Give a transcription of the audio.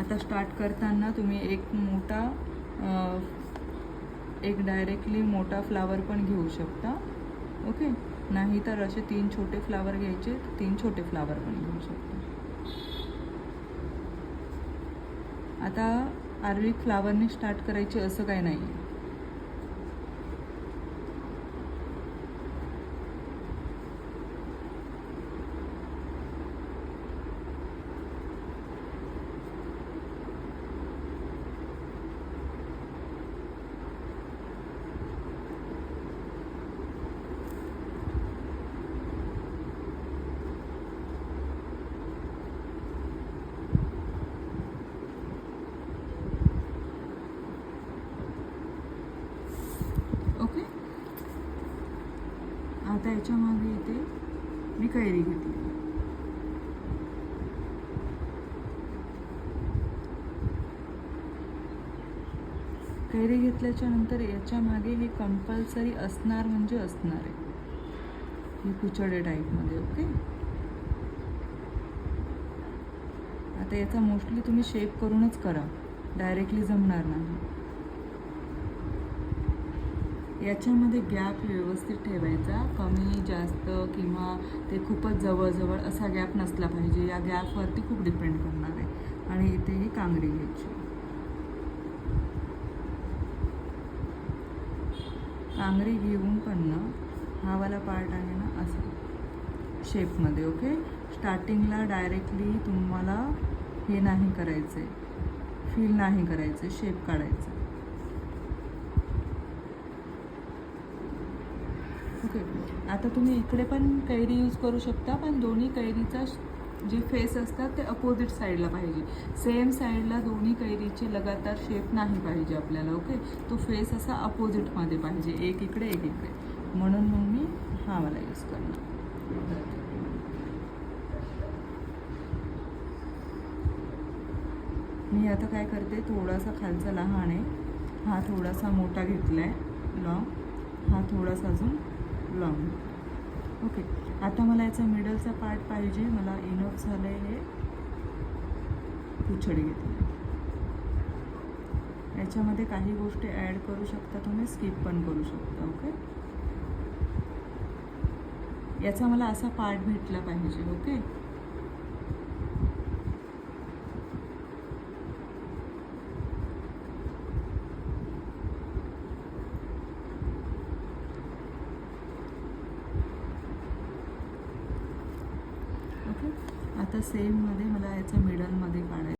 आता स्टार्ट करताना तुम्ही एक डायरेक्टली मोठा फ्लावर पण घेऊ शकता, ओके. नाही तर असे 3 छोटे फ्लावर घ्यायचे, 3 छोटे फ्लावर पण घेऊ शकता. आता आर्विक फ्लावरने स्टार्ट करायचे असं काही नाही आहे. ओके. आता याच्या मागे इथे मी कैरी घेतली. कैरी घेतल्याच्या नंतर याच्या मागे हे कंपल्सरी असणार म्हणजे असणार आहे, ही कुचडे टाईपमध्ये, ओके. आता याचा मोस्टली तुम्ही शेप करूनच करा, डायरेक्टली जमणार नाही. याच्यामध्ये गॅप व्यवस्थित ठेवायचा, कमी जास्त किंवा ते खूपच जवळजवळ असा गॅप नसला पाहिजे. या गॅपवरती खूप डिपेंड करणार आहे. आणि इथे ही कांगरी घ्यायची. कांगरी घेऊन पण ना हा वाला पार्ट आहे ना असं शेपमध्ये, ओके. स्टार्टिंगला डायरेक्टली तुम्हाला हे नाही करायचं आहे, फील नाही करायचं, शेप काढायचं, ओके. आता तुम्ही इकडे पण कैरी यूज करू शकता, पण दोन्ही कैरीचा जे फेस असतात ते अपोजिट साईडला पाहिजे. सेम साईडला दोन्ही कैरीचे लगातार शेप नाही पाहिजे आपल्याला, ओके. तो फेस असा अपोजिटमध्ये पाहिजे, एक इकडे एक इकडे. म्हणून मग मी हा वाला यूज करणार. मी आता काय करते, थोडासा खालचा लहान आहे, हा थोडासा मोठा घेतला आहे लॉंग, हा थोडासा अजून लॉंग, ओके. आता मला याचा मिडलचा पार्ट पाहिजे, मला इनफ झालं आहे. हे कुचडी घेतली, याच्यामध्ये काही गोष्टी ॲड करू शकता तुम्ही, स्किप पण करू शकता, ओके. याचा मला असा पार्ट भेटला पाहिजे, ओके. ओके. आता सेममध्ये मला याच्या मिडलमध्ये काढायचं.